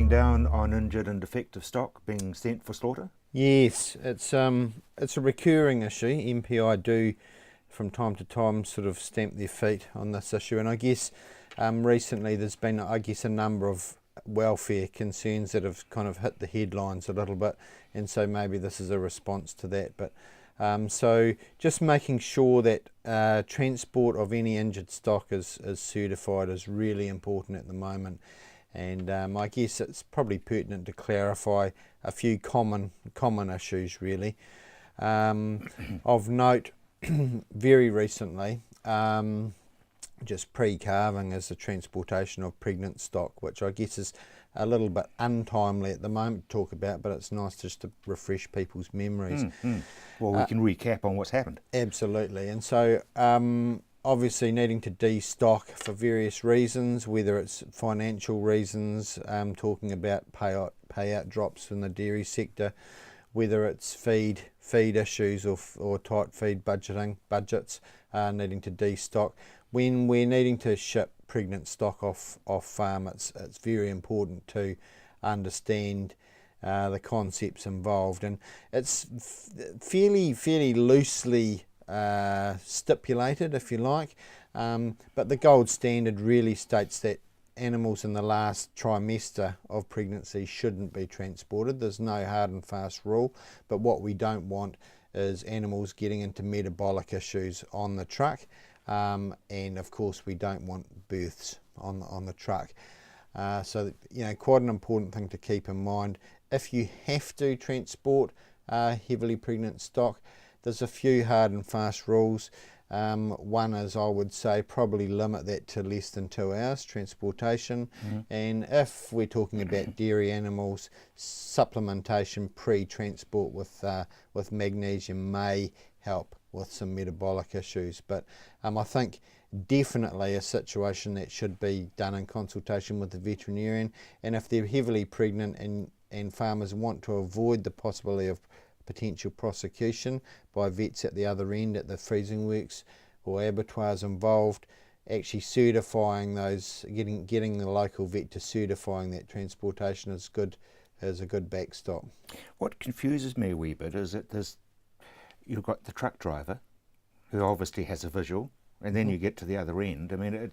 cracking down on injured and defective stock being sent for slaughter? Yes, it's a recurring issue. MPI do from time to time sort of stamp their feet on this issue, and I guess recently there's been, I guess, a number of welfare concerns that have kind of hit the headlines a little bit, and so maybe this is a response to that. But so just making sure that transport of any injured stock is certified is really important at the moment. And I guess it's probably pertinent to clarify a few common issues really. Of note, very recently, just pre-calving is the transportation of pregnant stock, which I guess is a little bit untimely at the moment to talk about, but it's nice just to refresh people's memories. Well, we can recap on what's happened. Absolutely. And so obviously needing to destock for various reasons, whether it's financial reasons, talking about payout drops in the dairy sector, whether it's feed issues or tight feed budgets, needing to destock. When we're needing to ship pregnant stock off farm, it's very important to understand the concepts involved, and it's fairly loosely stipulated, if you like, but the gold standard really states that animals in the last trimester of pregnancy shouldn't be transported. There's no hard and fast rule, but what we don't want is animals getting into metabolic issues on the truck, and of course we don't want births on the truck. So quite an important thing to keep in mind. If you have to transport heavily pregnant stock, there's a few hard and fast rules. One is, I would say, probably limit that to less than 2 hours transportation. And if we're talking about dairy animals, supplementation pre-transport with magnesium may help with some metabolic issues. But I think definitely a situation that should be done in consultation with the veterinarian. And if they're heavily pregnant and farmers want to avoid the possibility of potential prosecution by vets at the other end, at the freezing works or abattoirs involved, actually certifying those, getting the local vet to certifying that transportation is a good backstop. What confuses me a wee bit is that you've got the truck driver who obviously has a visual, and then you get to the other end. I mean,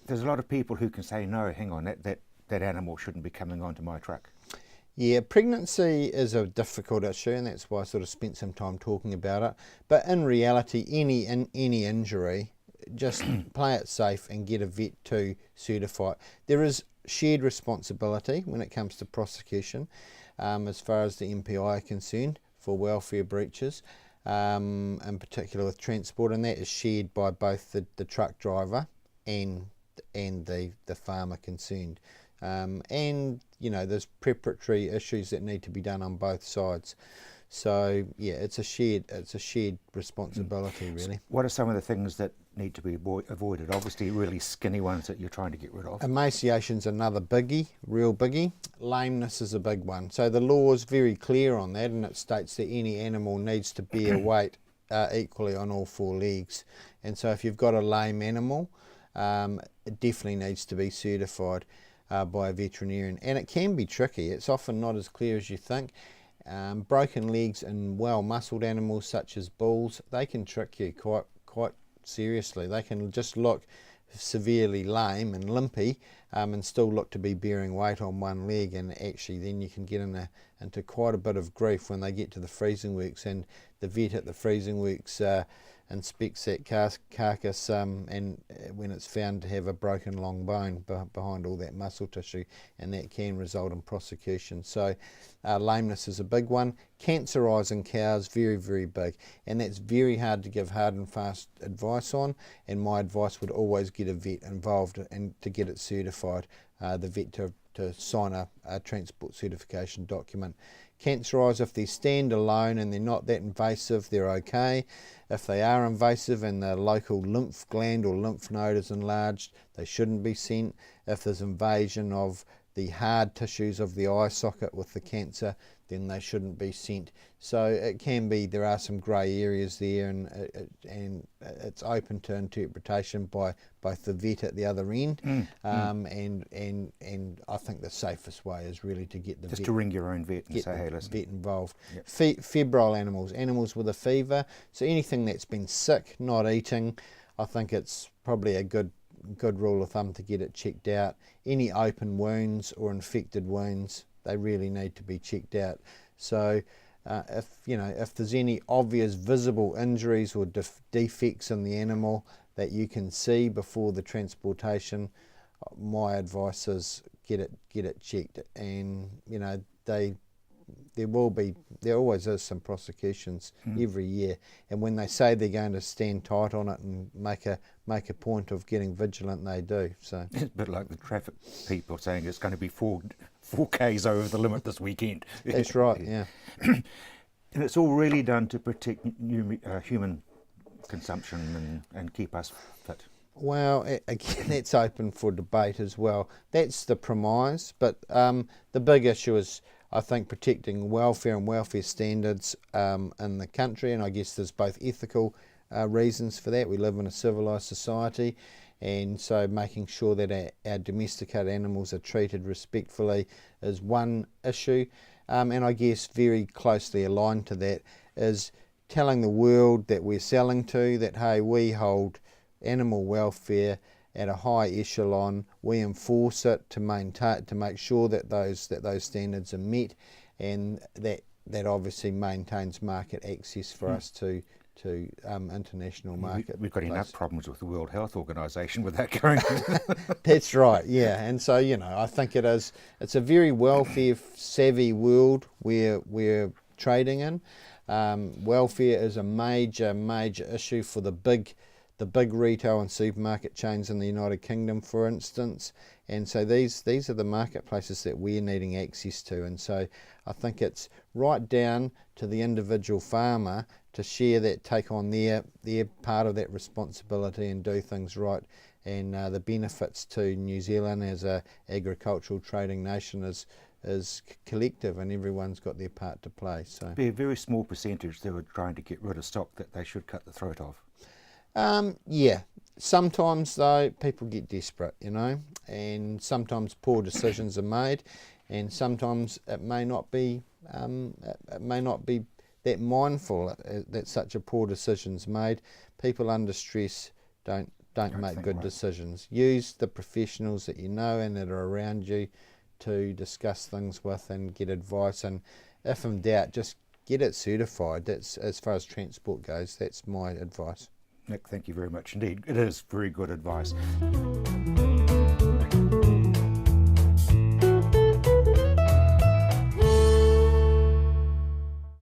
there's a lot of people who can say, no, hang on, that animal shouldn't be coming onto my truck. Yeah, pregnancy is a difficult issue, and that's why I sort of spent some time talking about it. But in reality, any injury, just play it safe and get a vet to certify it. There is shared responsibility when it comes to prosecution, as far as the MPI are concerned, for welfare breaches, in particular with transport, and that is shared by both the truck driver and the farmer concerned. And there's preparatory issues that need to be done on both sides. So yeah, it's a shared responsibility really. What are some of the things that need to be avoided? Obviously really skinny ones that you're trying to get rid of. Emaciation's another biggie, real biggie. Lameness is a big one. So the law is very clear on that, and it states that any animal needs to bear weight equally on all four legs. And so if you've got a lame animal, it definitely needs to be certified by a veterinarian, and it can be tricky. It's often not as clear as you think. Broken legs in well-muscled animals such as bulls, they can trick you quite seriously. They can just look severely lame and limpy and still look to be bearing weight on one leg, and actually then you can get into quite a bit of grief when they get to the freezing works, and the vet at the freezing works inspects that carcass, and when it's found to have a broken long bone behind all that muscle tissue, and that can result in prosecution. So lameness is a big one. Cancer eyes in cows, very, very big, and that's very hard to give hard and fast advice on, and my advice would always get a vet involved and to get it certified, the vet to sign a transport certification document. Cancer eyes, if they stand alone and they're not that invasive, they're okay. If they are invasive and the local lymph gland or lymph node is enlarged, they shouldn't be sent. If there's invasion of the hard tissues of the eye socket with the cancer, then they shouldn't be sent. So it can be, there are some grey areas there, and it's open to interpretation by both the vet at the other end, and I think the safest way is really to get the just vet, to ring your own vet and get say, the hey, listen. vet involved. Yep. Febrile animals with a fever, so anything that's been sick, not eating, I think it's probably a good rule of thumb to get it checked out. Any open wounds or infected wounds, they really need to be checked out. So if there's any obvious visible injuries or defects in the animal that you can see before the transportation, my advice is get it checked. And there always is some prosecutions every year, and when they say they're going to stand tight on it and make a point of getting vigilant, they do. So It's a bit like the traffic people saying it's going to be 4Ks over the limit this weekend. that's right, yeah. And it's all really done to protect human consumption and keep us fit. Well, again, that's open for debate as well. That's the premise, but the big issue is, I think, protecting welfare and welfare standards in the country, and I guess there's both ethical reasons for that. We live in a civilised society, and so making sure that our domesticated animals are treated respectfully is one issue, and I guess very closely aligned to that is telling the world that we're selling to that, hey, we hold animal welfare at a high echelon, we enforce it to make sure that those standards are met, and that obviously maintains market access for us to international market. We've got enough problems with the World Health Organization with that going. That's right, yeah. And so I think it's a very welfare savvy world we're trading in. Welfare is a major issue for the big retail and supermarket chains in the United Kingdom, for instance, and so these are the marketplaces that we're needing access to, and so I think it's right down to the individual farmer to share that, take on their part of that responsibility and do things right, and the benefits to New Zealand as a agricultural trading nation is collective, and everyone's got their part to play. So be a very small percentage that are trying to get rid of stock that they should cut the throat of. Yeah, sometimes though people get desperate, and sometimes poor decisions are made, and sometimes it may not be that mindful that such a poor decision's made. People under stress don't make good decisions. Use the professionals that you know and that are around you to discuss things with and get advice, and if in doubt, just get it certified. That's, as far as transport goes, that's my advice. Nick, thank you very much indeed. It is very good advice.